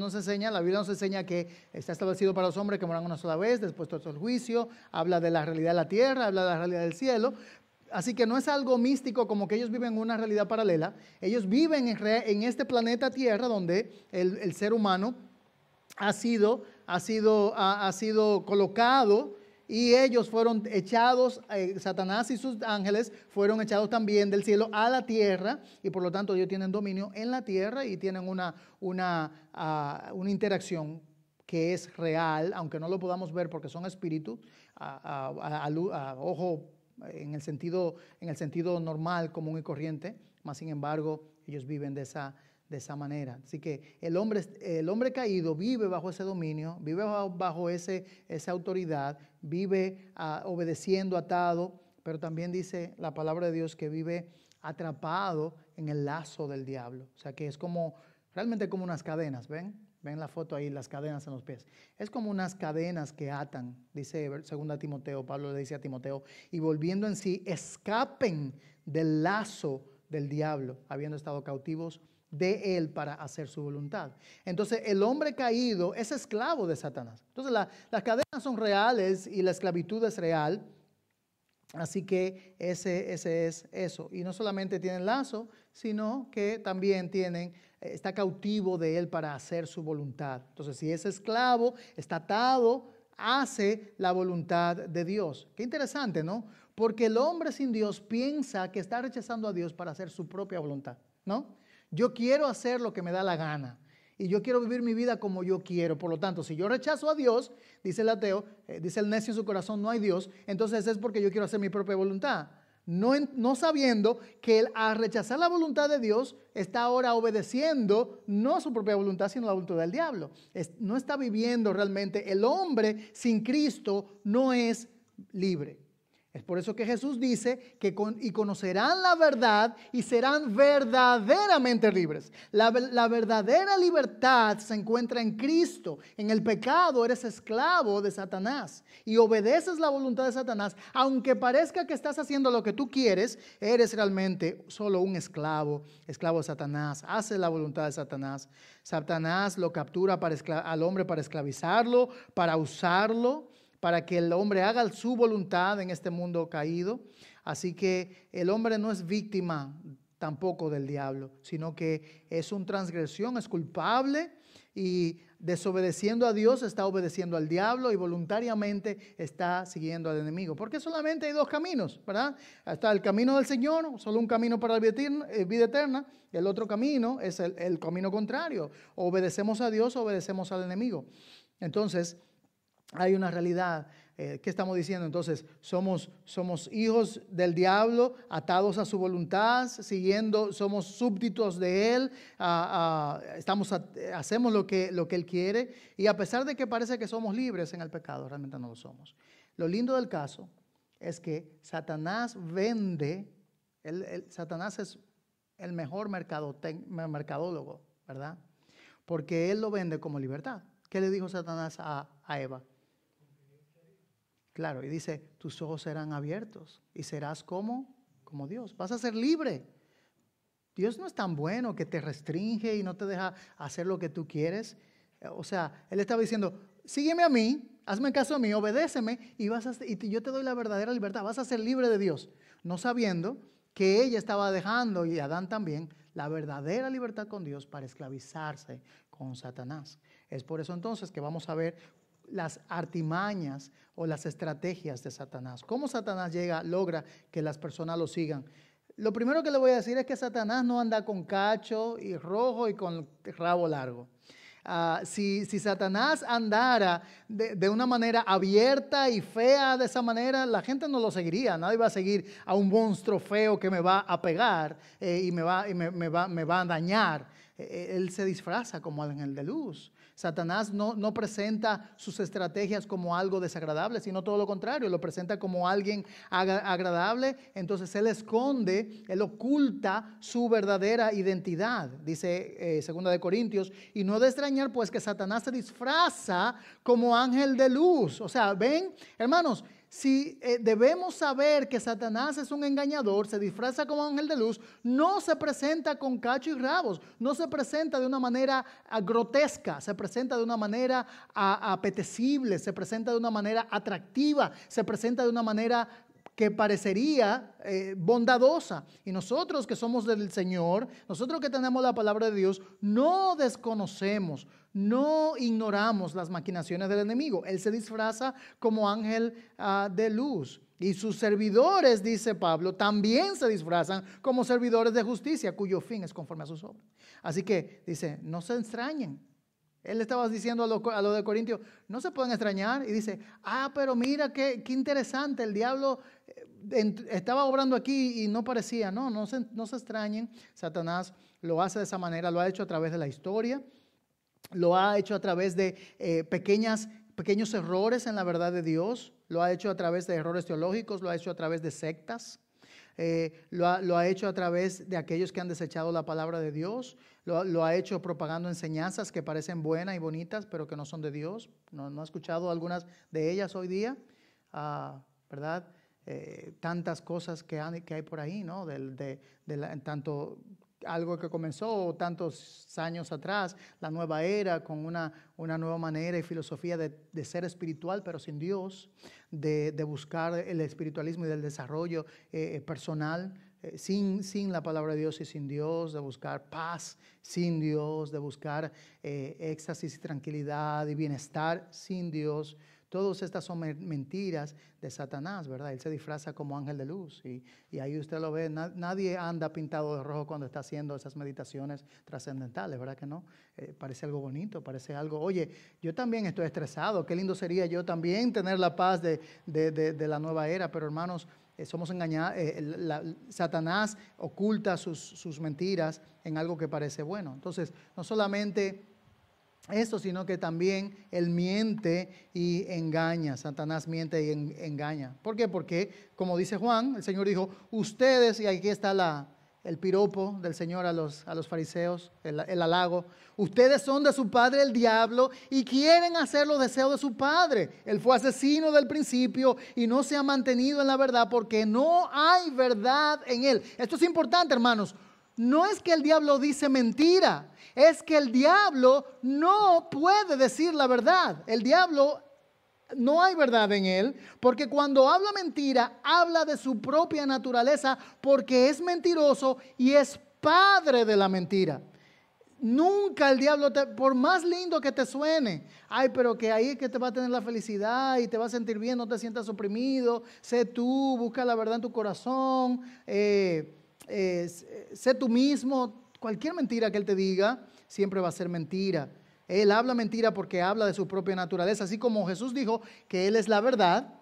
Biblia nos enseña que está establecido para los hombres que moran una sola vez, después todo el juicio. Habla de la realidad de la tierra, habla de la realidad del cielo. Así que no es algo místico como que ellos viven en una realidad paralela. Ellos viven en este planeta Tierra donde el ser humano ha sido colocado y ellos fueron echados, Satanás y sus ángeles fueron echados también del cielo a la tierra y por lo tanto ellos tienen dominio en la tierra y tienen una interacción que es real, aunque no lo podamos ver porque son espíritus, a ojo en el sentido normal, común y corriente, mas sin embargo ellos viven de esa manera. Así que el hombre caído vive bajo ese dominio, vive bajo esa autoridad, vive obedeciendo, atado, pero también dice la palabra de Dios que vive atrapado en el lazo del diablo. O sea que es realmente como unas cadenas, ¿ven? Ven la foto ahí, las cadenas en los pies. Es como unas cadenas que atan, dice 2 Timoteo, Pablo le dice a Timoteo, y volviendo en sí, escapen del lazo del diablo, habiendo estado cautivos de él para hacer su voluntad. Entonces el hombre caído es esclavo de Satanás. Entonces las cadenas son reales y la esclavitud es real. Así que ese es eso. Y no solamente tienen lazo, sino que también está cautivo de él para hacer su voluntad. Entonces si es esclavo, está atado, hace la voluntad de Dios. Qué interesante, ¿no? Porque el hombre sin Dios piensa que está rechazando a Dios para hacer su propia voluntad, ¿no? Yo quiero hacer lo que me da la gana y yo quiero vivir mi vida como yo quiero. Por lo tanto, si yo rechazo a Dios, dice el ateo, dice el necio en su corazón, no hay Dios, entonces es porque yo quiero hacer mi propia voluntad. No sabiendo que él, al rechazar la voluntad de Dios, está ahora obedeciendo no su propia voluntad, sino la voluntad del diablo. No está viviendo realmente. El hombre sin Cristo no es libre. Es por eso que Jesús dice que y conocerán la verdad y serán verdaderamente libres. La verdadera libertad se encuentra en Cristo. En el pecado eres esclavo de Satanás y obedeces la voluntad de Satanás. Aunque parezca que estás haciendo lo que tú quieres, eres realmente solo un esclavo de Satanás. Haces la voluntad de Satanás. Satanás lo captura al hombre para esclavizarlo, para usarlo, para que el hombre haga su voluntad en este mundo caído. Así que el hombre no es víctima tampoco del diablo, sino que es una transgresión, es culpable y desobedeciendo a Dios está obedeciendo al diablo y voluntariamente está siguiendo al enemigo. Porque solamente hay dos caminos, ¿verdad? Está el camino del Señor, solo un camino para la vida eterna. El otro camino es el camino contrario. Obedecemos a Dios, obedecemos al enemigo. Entonces, hay una realidad. ¿Qué estamos diciendo? Entonces, somos hijos del diablo, atados a su voluntad, somos súbditos de él, hacemos lo que él quiere, y a pesar de que parece que somos libres en el pecado, realmente no lo somos. Lo lindo del caso es que Satanás vende, Satanás es el mejor mercadólogo, ¿verdad? Porque él lo vende como libertad. ¿Qué le dijo Satanás a Eva? Claro, y dice, tus ojos serán abiertos y serás como Dios. Vas a ser libre. Dios no es tan bueno que te restringe y no te deja hacer lo que tú quieres. O sea, él estaba diciendo, sígueme a mí, hazme caso a mí, obedéceme y yo te doy la verdadera libertad. Vas a ser libre de Dios. No sabiendo que ella estaba dejando, y Adán también, la verdadera libertad con Dios para esclavizarse con Satanás. Es por eso entonces que vamos a ver las artimañas o las estrategias de Satanás. ¿Cómo Satanás logra que las personas lo sigan? Lo primero que le voy a decir es que Satanás no anda con cacho y rojo y con rabo largo. Si Satanás andara de una manera abierta y fea de esa manera, la gente no lo seguiría. Nadie va a seguir a un monstruo feo que me va a pegar y me va a dañar. Él se disfraza como ángel de luz. Satanás no presenta sus estrategias como algo desagradable, sino todo lo contrario, lo presenta como alguien agradable. Entonces él esconde, él oculta su verdadera identidad, dice 2 Corintios, y no de extrañar pues que Satanás se disfraza como ángel de luz. O sea, ven, hermanos, si debemos saber que Satanás es un engañador, se disfraza como ángel de luz, no se presenta con cacho y rabos, no se presenta de una manera grotesca, se presenta de una manera apetecible, se presenta de una manera atractiva, se presenta de una manera que parecería bondadosa. Y nosotros que somos del Señor, nosotros que tenemos la palabra de Dios, no desconocemos, no ignoramos las maquinaciones del enemigo. Él se disfraza como ángel de luz. Y sus servidores, dice Pablo, también se disfrazan como servidores de justicia, cuyo fin es conforme a sus obras. Así que dice, no se extrañen. Él estaba diciendo a los de Corintios, no se pueden extrañar. Y dice, pero mira qué interesante, el diablo estaba obrando aquí y no parecía. No se extrañen. Satanás lo hace de esa manera, lo ha hecho a través de la historia, lo ha hecho a través de pequeños errores en la verdad de Dios, lo ha hecho a través de errores teológicos, lo ha hecho a través de sectas. Lo ha hecho a través de aquellos que han desechado la palabra de Dios, lo ha hecho propagando enseñanzas que parecen buenas y bonitas, pero que no son de Dios. ¿No ha escuchado algunas de ellas hoy día? ¿Verdad? Tantas cosas que hay por ahí, ¿no? Tanto algo que comenzó tantos años atrás, la nueva era, con una nueva manera y filosofía de ser espiritual, pero sin Dios, de buscar el espiritualismo y del desarrollo personal, sin la palabra de Dios y sin Dios, de buscar paz sin Dios, de buscar éxtasis y tranquilidad y bienestar sin Dios. Todas estas son mentiras de Satanás, ¿verdad? Él se disfraza como ángel de luz y ahí usted lo ve. Nadie anda pintado de rojo cuando está haciendo esas meditaciones trascendentales, ¿verdad que no? Parece algo bonito, parece algo, oye, yo también estoy estresado, qué lindo sería yo también tener la paz de la nueva era, pero hermanos, somos engañados. Satanás oculta sus mentiras en algo que parece bueno. Entonces, no solamente esto, sino que también él miente y engaña. Satanás miente y engaña. ¿Por qué? Porque, como dice Juan, el Señor dijo, ustedes, y aquí está el piropo del Señor a los fariseos, el halago, ustedes son de su padre el diablo y quieren hacer los deseos de su padre. Él fue asesino del principio y no se ha mantenido en la verdad porque no hay verdad en él. Esto es importante, hermanos. No es que el diablo dice mentira, es que el diablo no puede decir la verdad. El diablo, no hay verdad en él, porque cuando habla mentira, habla de su propia naturaleza, porque es mentiroso y es padre de la mentira. Nunca el diablo, por más lindo que te suene, pero que ahí es que te va a tener la felicidad y te va a sentir bien, no te sientas oprimido, sé tú, busca la verdad en tu corazón, sé tú mismo. Cualquier mentira que él te diga siempre va a ser mentira. Él habla mentira porque habla de su propia naturaleza, así como Jesús dijo que él es la verdad,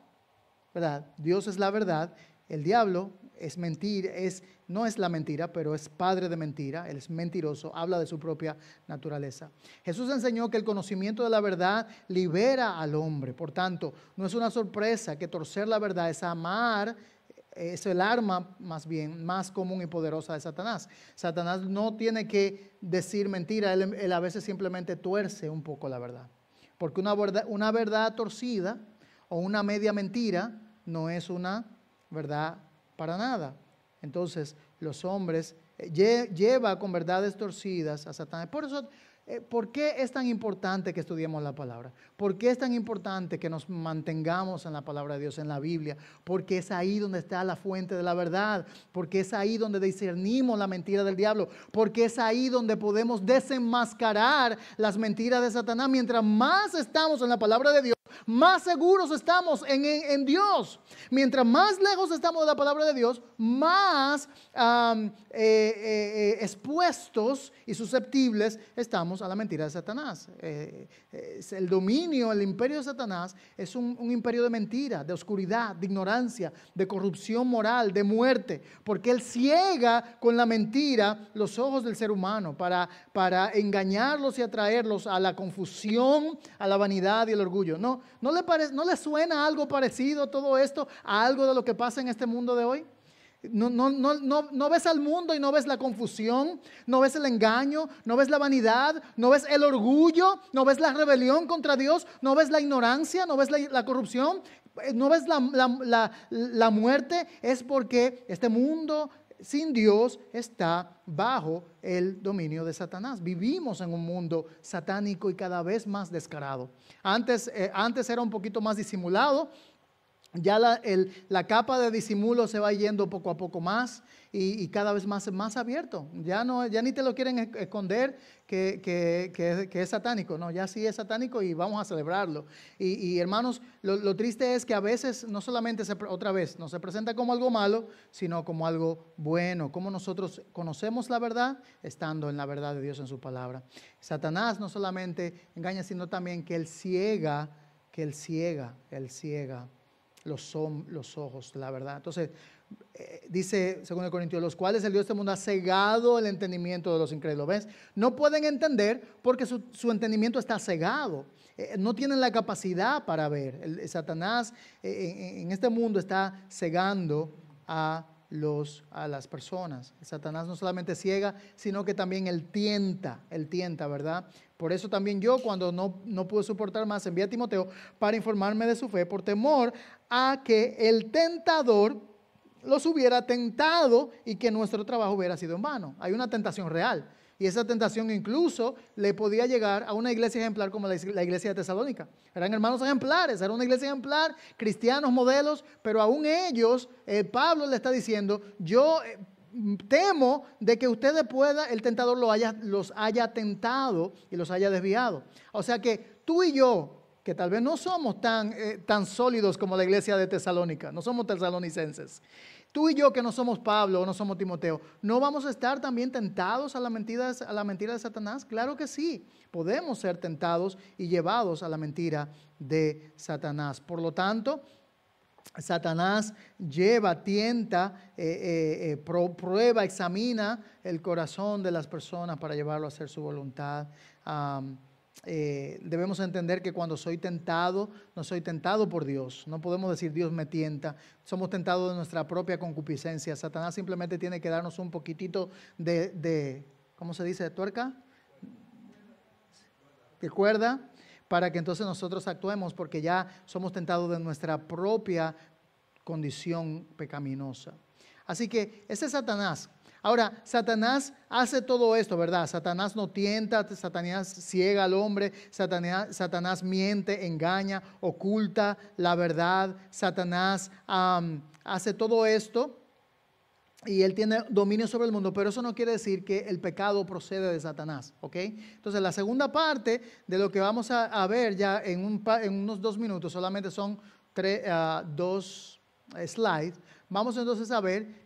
¿verdad? Dios es la verdad. El diablo es mentira, no es la mentira, pero es padre de mentira. Él es mentiroso, habla de su propia naturaleza. Jesús enseñó que el conocimiento de la verdad libera al hombre. Por tanto, no es una sorpresa que torcer la verdad es el arma más común y poderosa de Satanás. Satanás no tiene que decir mentira, él a veces simplemente tuerce un poco la verdad. Porque una verdad torcida o una media mentira no es una verdad para nada. Entonces, los hombres lleva con verdades torcidas a Satanás. Por eso, ¿por qué es tan importante que estudiemos la palabra? ¿Por qué es tan importante que nos mantengamos en la palabra de Dios, en la Biblia? Porque es ahí donde está la fuente de la verdad. Porque es ahí donde discernimos la mentira del diablo. Porque es ahí donde podemos desenmascarar las mentiras de Satanás. Mientras más estamos en la palabra de Dios, más seguros estamos en Dios. Mientras más lejos estamos de la palabra de Dios, más expuestos y susceptibles estamos a la mentira de Satanás. El dominio, el imperio de Satanás es un imperio de mentira, de oscuridad, de ignorancia, de corrupción moral, de muerte, porque él ciega con la mentira los ojos del ser humano para engañarlos y atraerlos a la confusión, a la vanidad y el orgullo. ¿No le suena algo parecido todo esto a algo de lo que pasa en este mundo de hoy? No ves al mundo y no ves la confusión, no ves el engaño, no ves la vanidad, no ves el orgullo, no ves la rebelión contra Dios, no ves la ignorancia, no ves la corrupción, no ves la muerte. Es porque este mundo sin Dios está bajo el dominio de Satanás. Vivimos en un mundo satánico y cada vez más descarado. Antes era un poquito más disimulado. ya la capa de disimulo se va yendo poco a poco más y cada vez más abierto. Ya ni te lo quieren esconder que es satánico. No, ya sí es satánico y vamos a celebrarlo. Y hermanos, lo triste es que a veces no solamente otra vez no se presenta como algo malo, sino como algo bueno. Como nosotros conocemos la verdad estando en la verdad de Dios en su palabra. Satanás no solamente engaña, sino también que él ciega los ojos de la verdad. Entonces, dice 2 Corintios, los cuales el Dios de este mundo ha cegado el entendimiento de los incrédulos. ¿Ves? No pueden entender porque su entendimiento está cegado. No tienen la capacidad para ver. Satanás en este mundo está cegando a las personas. Satanás no solamente ciega, sino que también él tienta, ¿verdad? Por eso también yo, cuando no pude soportar más, envié a Timoteo para informarme de su fe, por temor a que el tentador los hubiera tentado y que nuestro trabajo hubiera sido en vano. Hay una tentación real. Y esa tentación incluso le podía llegar a una iglesia ejemplar como la iglesia de Tesalónica. Eran hermanos ejemplares, era una iglesia ejemplar, cristianos modelos, pero aún ellos, Pablo le está diciendo, yo temo de que ustedes el tentador los haya tentado y los haya desviado. O sea que tú y yo, que tal vez no somos tan sólidos como la iglesia de Tesalónica, no somos tesalonicenses. Tú y yo que no somos Pablo o no somos Timoteo, ¿no vamos a estar también tentados a la mentira de Satanás? Claro que sí, podemos ser tentados y llevados a la mentira de Satanás. Por lo tanto, Satanás tienta, prueba, examina el corazón de las personas para llevarlo a hacer su voluntad. Debemos entender que cuando soy tentado, no soy tentado por Dios. No podemos decir Dios me tienta. Somos tentados de nuestra propia concupiscencia. Satanás simplemente tiene que darnos un poquitito de ¿cómo se dice? ¿De tuerca? ¿De cuerda? Para que entonces nosotros actuemos, porque ya somos tentados de nuestra propia condición pecaminosa. Así que ese es Satanás. Ahora, Satanás hace todo esto, ¿verdad? Satanás no tienta, Satanás ciega al hombre, Satanás miente, engaña, oculta la verdad. Satanás hace todo esto y él tiene dominio sobre el mundo, pero eso no quiere decir que el pecado procede de Satanás, ¿ok? Entonces, la segunda parte de lo que vamos a ver ya en unos 2 minutos, solamente son 2 slides, vamos entonces a ver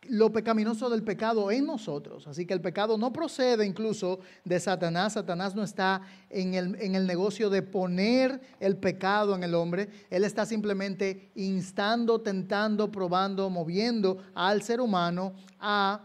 lo pecaminoso del pecado en nosotros. Así que el pecado no procede incluso de Satanás. Satanás no está en el negocio de poner el pecado en el hombre. Él está simplemente instando, tentando, probando, moviendo al ser humano a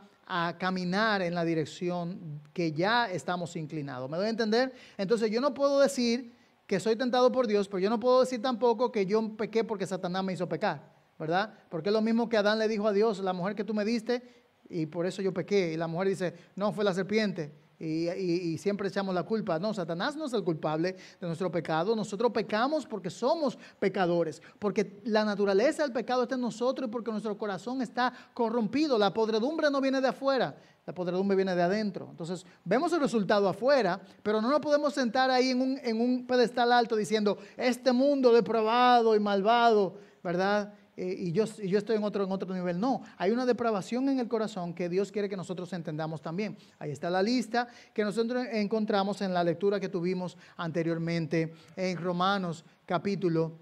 caminar en la dirección que ya estamos inclinados. ¿Me doy a entender? Entonces yo no puedo decir que soy tentado por Dios, pero yo no puedo decir tampoco que yo pequé porque Satanás me hizo pecar, ¿verdad? Porque es lo mismo que Adán le dijo a Dios, la mujer que tú me diste, y por eso yo pequé. Y la mujer dice, no, fue la serpiente. Y siempre echamos la culpa. No, Satanás no es el culpable de nuestro pecado. Nosotros pecamos porque somos pecadores, porque la naturaleza del pecado está en nosotros y porque nuestro corazón está corrompido. La podredumbre no viene de afuera, la podredumbre viene de adentro. Entonces vemos el resultado afuera, pero no nos podemos sentar ahí en un pedestal alto diciendo, este mundo depravado y malvado, ¿verdad? Y yo estoy en otro nivel. No, hay una depravación en el corazón que Dios quiere que nosotros entendamos también. Ahí está la lista que nosotros encontramos en la lectura que tuvimos anteriormente en Romanos capítulo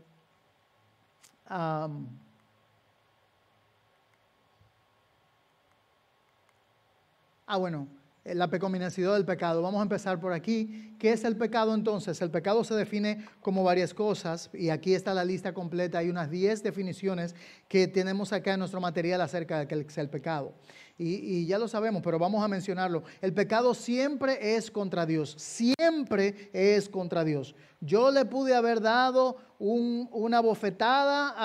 la pecaminosidad del pecado. Vamos a empezar por aquí. ¿Qué es el pecado entonces? El pecado se define como varias cosas y aquí está la lista completa. Hay unas 10 definiciones que tenemos acá en nuestro material acerca de qué es el pecado. Y ya lo sabemos, pero vamos a mencionarlo. El pecado siempre es contra Dios. Siempre es contra Dios. Yo le pude haber dado una bofetada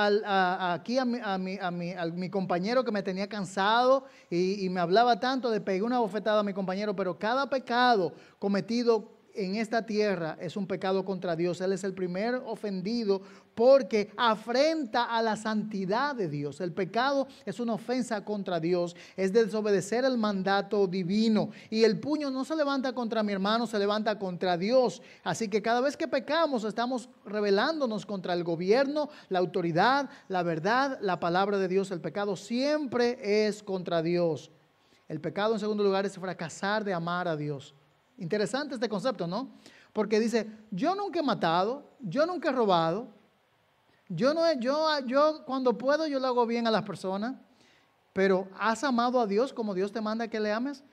aquí a mi compañero que me tenía cansado y me hablaba tanto, de pegar una bofetada a mi compañero, pero cada pecado cometido en esta tierra es un pecado contra Dios. Él es el primer ofendido porque afrenta a la santidad de Dios. El pecado es una ofensa contra Dios, es desobedecer el mandato divino. Y el puño no se levanta contra mi hermano, se levanta contra Dios. Así que cada vez que pecamos estamos rebelándonos contra el gobierno, la autoridad, la verdad, la palabra de Dios. El pecado siempre es contra Dios. El pecado, en segundo lugar, es fracasar de amar a Dios. Interesante este concepto, ¿no? Porque dice, yo nunca he matado, yo nunca he robado, yo cuando puedo yo le hago bien a las personas, pero ¿has amado a Dios como Dios te manda que le ames?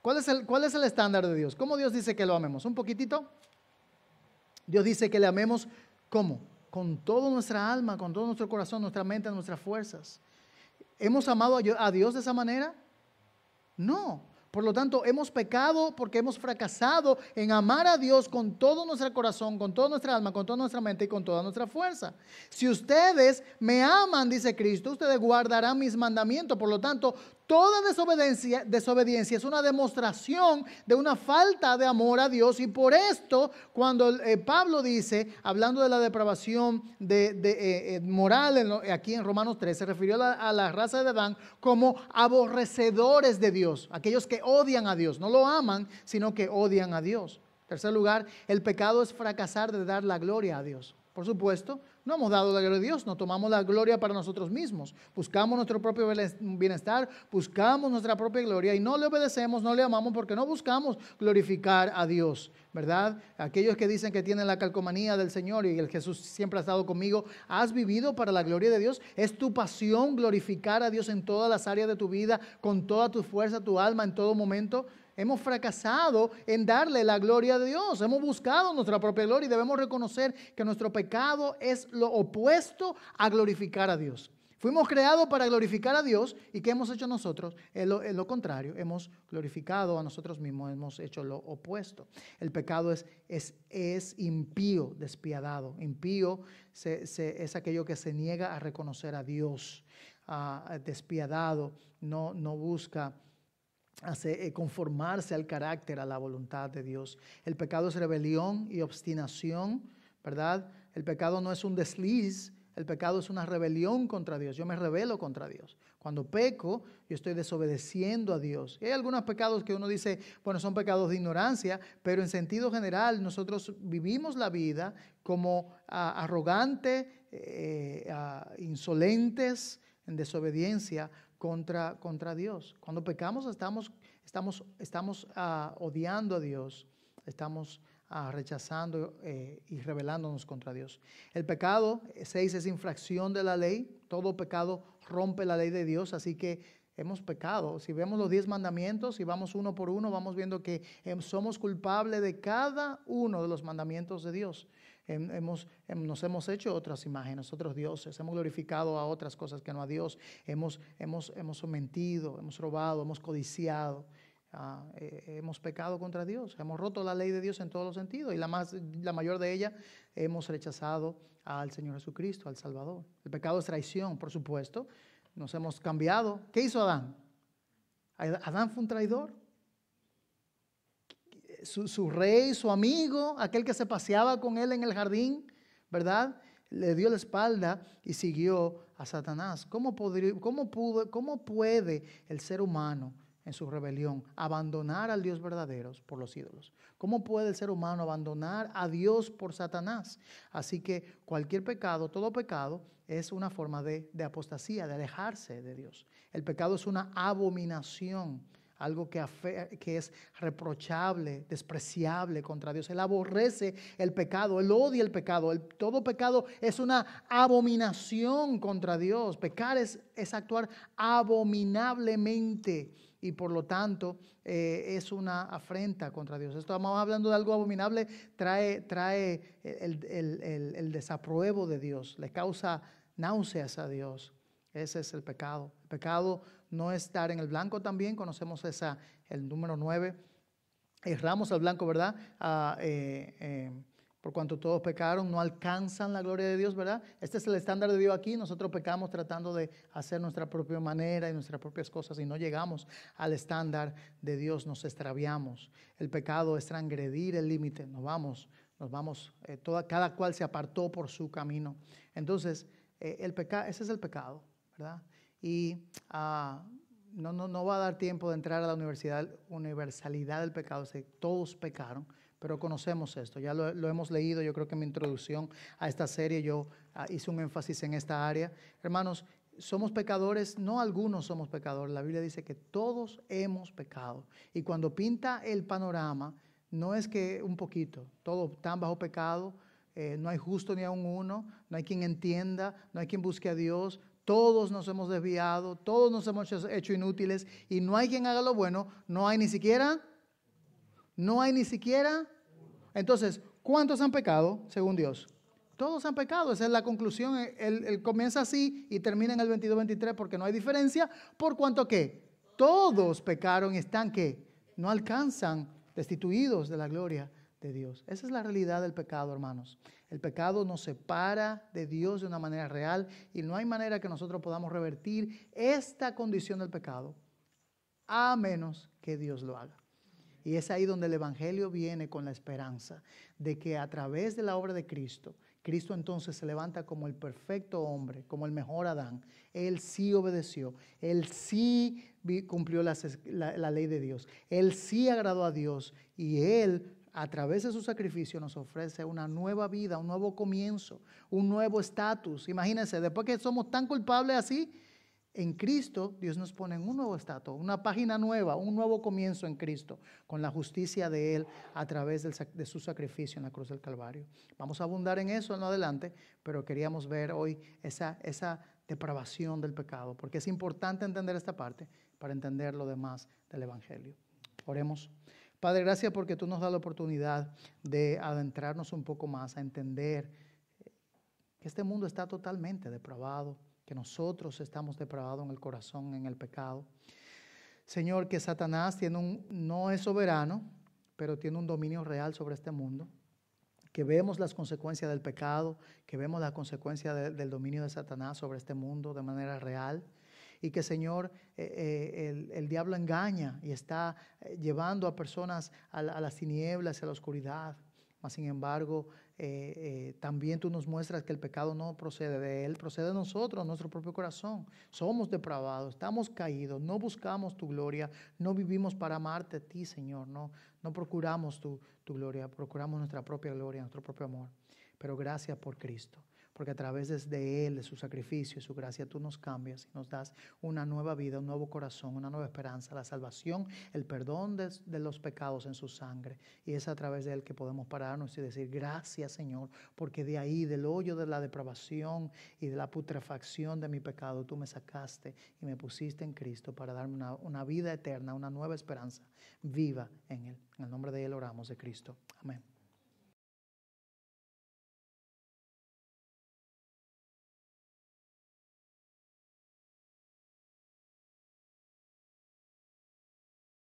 ¿Cuál es el estándar de Dios? ¿Cómo Dios dice que lo amemos? ¿Un poquitito? Dios dice que le amemos, ¿cómo? Con toda nuestra alma, con todo nuestro corazón, nuestra mente, nuestras fuerzas. ¿Hemos amado a Dios de esa manera? No. Por lo tanto, hemos pecado porque hemos fracasado en amar a Dios con todo nuestro corazón, con toda nuestra alma, con toda nuestra mente y con toda nuestra fuerza. Si ustedes me aman, dice Cristo, ustedes guardarán mis mandamientos. Por lo tanto, toda desobediencia es una demostración de una falta de amor a Dios. Y por esto, cuando Pablo dice, hablando de la depravación moral aquí en Romanos 3, se refirió a la raza de Adán como aborrecedores de Dios, aquellos que odian a Dios, no lo aman, sino que odian a Dios. En tercer lugar, el pecado es fracasar de dar la gloria a Dios. Por supuesto, no hemos dado la gloria a Dios, no tomamos la gloria para nosotros mismos. Buscamos nuestro propio bienestar, buscamos nuestra propia gloria y no le obedecemos, no le amamos porque no buscamos glorificar a Dios, ¿verdad? Aquellos que dicen que tienen la calcomanía del Señor y el Jesús siempre ha estado conmigo, ¿has vivido para la gloria de Dios? ¿Es tu pasión glorificar a Dios en todas las áreas de tu vida, con toda tu fuerza, tu alma, en todo momento? Hemos fracasado en darle la gloria a Dios. Hemos buscado nuestra propia gloria y debemos reconocer que nuestro pecado es lo opuesto a glorificar a Dios. Fuimos creados para glorificar a Dios y ¿qué hemos hecho nosotros? Es lo contrario. Hemos glorificado a nosotros mismos, hemos hecho lo opuesto. El pecado es impío, despiadado. Impío es aquello que se niega a reconocer a Dios. Despiadado, no busca conformarse al carácter, a la voluntad de Dios. El pecado es rebelión y obstinación, ¿verdad? El pecado no es un desliz, el pecado es una rebelión contra Dios. Yo me rebelo contra Dios. Cuando peco, yo estoy desobedeciendo a Dios. Y hay algunos pecados que uno dice, bueno, son pecados de ignorancia, pero en sentido general nosotros vivimos la vida como arrogantes, insolentes, en desobediencia contra Dios. Cuando pecamos estamos odiando a Dios, estamos rechazando y rebelándonos contra Dios. El pecado, 6, es infracción de la ley. Todo pecado rompe la ley de Dios, así que hemos pecado. Si vemos los 10 mandamientos y vamos uno por uno, vamos viendo que somos culpables de cada uno de los mandamientos de Dios. Nos hemos hecho otras imágenes, otros dioses, hemos glorificado a otras cosas que no a Dios, hemos mentido, hemos robado, hemos codiciado, hemos pecado contra Dios, hemos roto la ley de Dios en todos los sentidos y la mayor de ellas hemos rechazado al Señor Jesucristo, al Salvador. El pecado es traición, por supuesto, nos hemos cambiado. ¿Qué hizo Adán? Adán fue un traidor. Su rey, su amigo, aquel que se paseaba con él en el jardín, ¿verdad? Le dio la espalda y siguió a Satanás. ¿Cómo puede el ser humano en su rebelión abandonar al Dios verdadero por los ídolos? ¿Cómo puede el ser humano abandonar a Dios por Satanás? Así que cualquier pecado, todo pecado, es una forma de apostasía, de alejarse de Dios. El pecado es una abominación, algo que es reprochable, despreciable contra Dios. Él aborrece el pecado, Él odia el pecado. Todo pecado es una abominación contra Dios. Pecar es actuar abominablemente y por lo tanto es una afrenta contra Dios. Estamos hablando de algo abominable, trae el desapruebo de Dios, le causa náuseas a Dios. Ese es el pecado. El pecado no es estar en el blanco también. Conocemos el número 9. Erramos al blanco, ¿verdad? por cuanto todos pecaron, no alcanzan la gloria de Dios, ¿verdad? Este es el estándar de Dios aquí. Nosotros pecamos tratando de hacer nuestra propia manera y nuestras propias cosas y no llegamos al estándar de Dios, nos extraviamos. El pecado es transgredir el límite, nos vamos, cada cual se apartó por su camino. Entonces, ese es el pecado, ¿verdad? Y no va a dar tiempo de entrar a la universalidad del pecado, o sea, todos pecaron. Pero conocemos esto, ya lo hemos leído. Yo creo que en mi introducción a esta serie yo hice un énfasis en esta área. Hermanos, somos pecadores, no algunos somos pecadores. La Biblia dice que todos hemos pecado. Y cuando pinta el panorama, no es que un poquito, todos están bajo pecado, no hay justo ni aun uno, no hay quien entienda, no hay quien busque a Dios. Todos nos hemos desviado, todos nos hemos hecho inútiles y no hay quien haga lo bueno, no hay ni siquiera. Entonces, ¿cuántos han pecado según Dios? Todos han pecado, esa es la conclusión. Él comienza así y termina en el 22-23 porque no hay diferencia. ¿Por cuanto qué? Todos pecaron y están ¿qué? No alcanzan, destituidos de la gloria de Dios. Esa es la realidad del pecado, hermanos. El pecado nos separa de Dios de una manera real y no hay manera que nosotros podamos revertir esta condición del pecado a menos que Dios lo haga. Y es ahí donde el Evangelio viene con la esperanza de que a través de la obra de Cristo, Cristo entonces se levanta como el perfecto hombre, como el mejor Adán. Él sí obedeció, él sí cumplió la ley de Dios, él sí agradó a Dios y él a través de su sacrificio nos ofrece una nueva vida, un nuevo comienzo, un nuevo estatus. Imagínense, después que somos tan culpables así, en Cristo, Dios nos pone en un nuevo estatus, una página nueva, un nuevo comienzo en Cristo, con la justicia de Él a través de su sacrificio en la cruz del Calvario. Vamos a abundar en eso en lo adelante, pero queríamos ver hoy esa depravación del pecado, porque es importante entender esta parte para entender lo demás del Evangelio. Oremos. Padre, gracias porque tú nos das la oportunidad de adentrarnos un poco más, a entender que este mundo está totalmente depravado, que nosotros estamos depravados en el corazón, en el pecado. Señor, que Satanás no es soberano, pero tiene un dominio real sobre este mundo, que vemos las consecuencias del pecado, que vemos las consecuencias del dominio de Satanás sobre este mundo de manera real, y que, Señor, el diablo engaña y está llevando a personas a las tinieblas y a la oscuridad. Mas, sin embargo, también tú nos muestras que el pecado no procede de él, procede de nosotros, de nuestro propio corazón. Somos depravados, estamos caídos, no buscamos tu gloria, no vivimos para amarte a ti, Señor. No procuramos tu gloria, procuramos nuestra propia gloria, nuestro propio amor. Pero gracias por Cristo, porque a través de Él, de su sacrificio y su gracia, tú nos cambias y nos das una nueva vida, un nuevo corazón, una nueva esperanza, la salvación, el perdón de los pecados en su sangre. Y es a través de Él que podemos pararnos y decir, gracias, Señor, porque de ahí, del hoyo de la depravación y de la putrefacción de mi pecado, tú me sacaste y me pusiste en Cristo para darme una vida eterna, una nueva esperanza viva en Él. En el nombre de Él oramos, de Cristo. Amén.